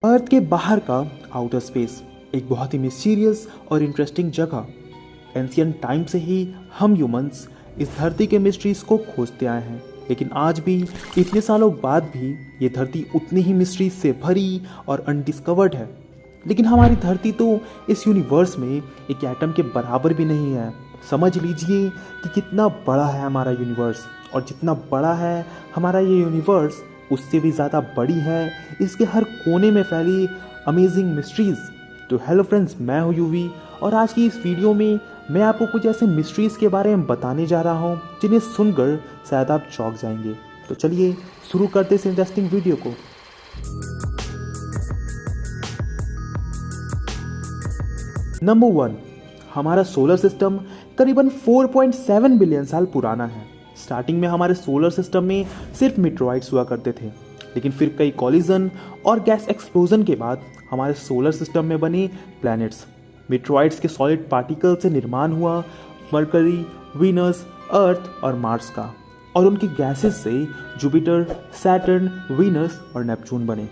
अर्थ के बाहर का आउटर स्पेस एक बहुत ही मिस्टीरियस और इंटरेस्टिंग जगह। एंशियंट टाइम से ही हम ह्यूमंस इस धरती के मिस्ट्रीज को खोजते आए हैं, लेकिन आज भी इतने सालों बाद भी ये धरती उतनी ही मिस्ट्रीज से भरी और अनडिस्कवर्ड है। लेकिन हमारी धरती तो इस यूनिवर्स में एक एटम के बराबर भी नहीं है। समझ लीजिए कि कितना बड़ा है हमारा यूनिवर्स, और जितना बड़ा है हमारा ये यूनिवर्स उससे भी ज़्यादा बड़ी है इसके हर कोने में फैली अमेजिंग मिस्ट्रीज़। तो हेलो फ्रेंड्स, मैं हूँ यूवी, और आज की इस वीडियो में मैं आपको कुछ ऐसे मिस्ट्रीज़ के बारे में बताने जा रहा हूँ जिन्हें सुनकर शायद आप चौंक जाएंगे। तो चलिए शुरू करते इस इंटरेस्टिंग वीडियो को। नंबर 1, हमारा सोलर सिस्टम करीबन 4.7 बिलियन साल पुराना है। स्टार्टिंग में हमारे सोलर सिस्टम में सिर्फ मीटेरॉइड्स हुआ करते थे, लेकिन फिर कई कॉलिजन और गैस एक्सप्लोजन के बाद हमारे सोलर सिस्टम में बने प्लैनेट्स। मीटेरॉइड्स के सॉलिड पार्टिकल से निर्माण हुआ मरकरी, वीनस, अर्थ और मार्स का, और उनकी गैसेस से जुपिटर, सैटर्न, वीनस और नेपच्यून बने।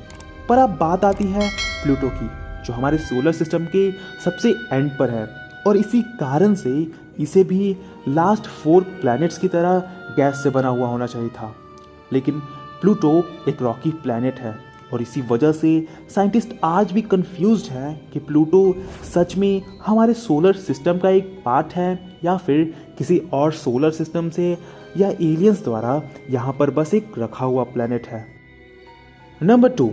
पर अब बात आती है प्लूटो की, जो हमारे सोलर सिस्टम के सबसे एंड पर है, और इसी कारण से इसे भी लास्ट 4 प्लैनेट्स की तरह गैस से बना हुआ होना चाहिए था। लेकिन प्लूटो एक रॉकी प्लैनेट है, और इसी वजह से साइंटिस्ट आज भी कंफ्यूज्ड है कि प्लूटो सच में हमारे सोलर सिस्टम का एक पार्ट है या फिर किसी और सोलर सिस्टम से या एलियंस द्वारा यहाँ पर बस एक रखा हुआ प्लैनेट है। नंबर 2,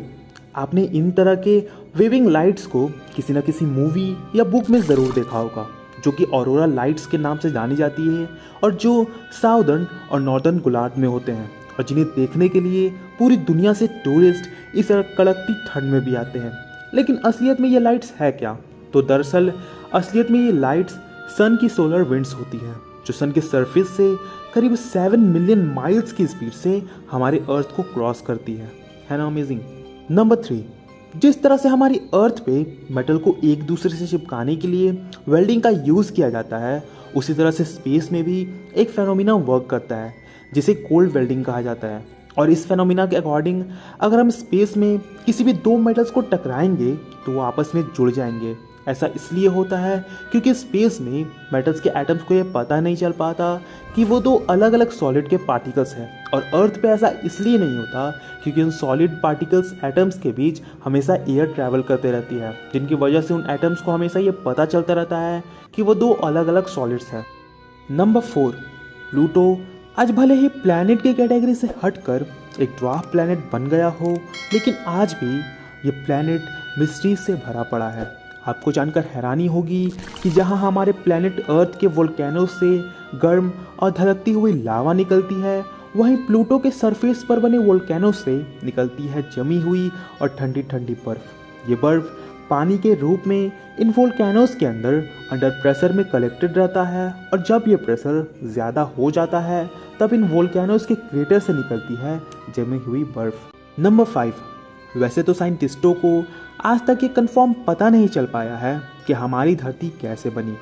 आपने इन तरह के वेविंग लाइट्स को किसी न किसी मूवी या बुक में ज़रूर देखा होगा, जो कि ऑरोरा लाइट्स के नाम से जानी जाती है, और जो साउदर्न और नॉर्दर्न गोलार्ध में होते हैं, और जिन्हें देखने के लिए पूरी दुनिया से टूरिस्ट इस कड़कती ठंड में भी आते हैं। लेकिन असलियत में ये लाइट्स है क्या? तो दरअसल असलियत में ये लाइट्स सन की सोलर विंड्स होती हैं, जो सन के सरफेस से करीब 7 मिलियन माइल्स की स्पीड से हमारे अर्थ को क्रॉस करती है ना अमेजिंग। नंबर 3, जिस तरह से हमारी अर्थ पे मेटल को एक दूसरे से चिपकाने के लिए वेल्डिंग का यूज़ किया जाता है, उसी तरह से स्पेस में भी एक फेनोमिना वर्क करता है जिसे कोल्ड वेल्डिंग कहा जाता है। और इस फेनोमिना के अकॉर्डिंग अगर हम स्पेस में किसी भी 2 मेटल्स को टकराएंगे तो वो आपस में जुड़ जाएंगे। ऐसा इसलिए होता है क्योंकि स्पेस में मेटल्स के एटम्स को ये पता नहीं चल पाता कि वो 2 अलग अलग सॉलिड के पार्टिकल्स हैं, और अर्थ पे ऐसा इसलिए नहीं होता क्योंकि उन सॉलिड पार्टिकल्स एटम्स के बीच हमेशा एयर ट्रैवल करते रहती है, जिनकी वजह से उन एटम्स को हमेशा ये पता चलता रहता है कि वो 2 अलग अलग सॉलिड्स हैं। नंबर 4, प्लूटो आज भले ही प्लैनेट की कैटेगरी से हटकर एक ड्वार्फ प्लैनेट बन गया हो, लेकिन आज भी ये प्लैनेट मिस्ट्री से भरा पड़ा है। आपको जानकर हैरानी होगी कि जहाँ हमारे प्लैनेट अर्थ के वोल्केनो से गर्म और धधकती हुई लावा निकलती है, वहीं प्लूटो के सरफेस पर बने वोल्केनो से निकलती है जमी हुई और ठंडी ठंडी बर्फ। ये बर्फ पानी के रूप में इन वोल्केनोस के अंडर प्रेशर में कलेक्टेड रहता है, और जब ये प्रेशर ज़्यादा हो जाता है तब इन वोल्केनोस के क्रेटर से निकलती है जमी हुई बर्फ। नंबर 5, वैसे तो साइंटिस्टों को आज तक ये कंफर्म पता नहीं चल पाया है कि हमारी धरती कैसे बनी।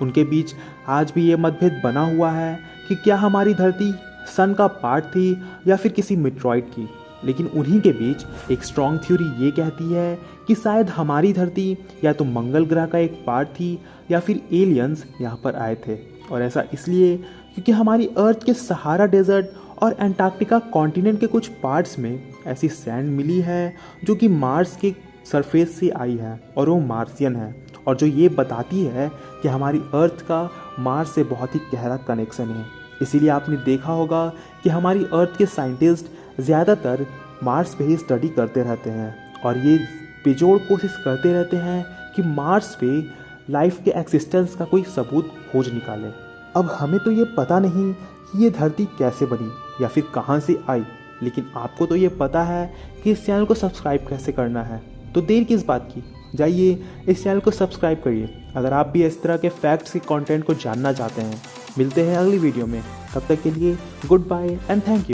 उनके बीच आज भी ये मतभेद बना हुआ है कि क्या हमारी धरती सन का पार्ट थी या फिर किसी मीटेरॉइड की। लेकिन उन्हीं के बीच एक स्ट्रॉन्ग थ्योरी ये कहती है कि शायद हमारी धरती या तो मंगल ग्रह का एक पार्ट थी या फिर एलियंस यहाँ पर आए थे। और ऐसा इसलिए क्योंकि हमारी अर्थ के सहारा डेजर्ट और एंटार्क्टिका कॉन्टिनेंट के कुछ पार्ट्स में ऐसी सैंड मिली है जो कि मार्स के सरफेस से आई है, और वो मार्सियन है, और जो ये बताती है कि हमारी अर्थ का मार्स से बहुत ही गहरा कनेक्शन है। इसीलिए आपने देखा होगा कि हमारी अर्थ के साइंटिस्ट ज़्यादातर मार्स पे ही स्टडी करते रहते हैं, और ये बेजोड़ कोशिश करते रहते हैं कि मार्स पे लाइफ के एक्सिस्टेंस का कोई सबूत खोज निकालें। अब हमें तो ये पता नहीं कि ये धरती कैसे बनी या फिर कहाँ से आई, लेकिन आपको तो ये पता है कि इस चैनल को सब्सक्राइब कैसे करना है। तो देर किस बात की, जाइए इस चैनल को सब्सक्राइब करिए अगर आप भी इस तरह के फैक्ट्स के कंटेंट को जानना चाहते हैं। मिलते हैं अगली वीडियो में, तब तक के लिए good bye and thank you.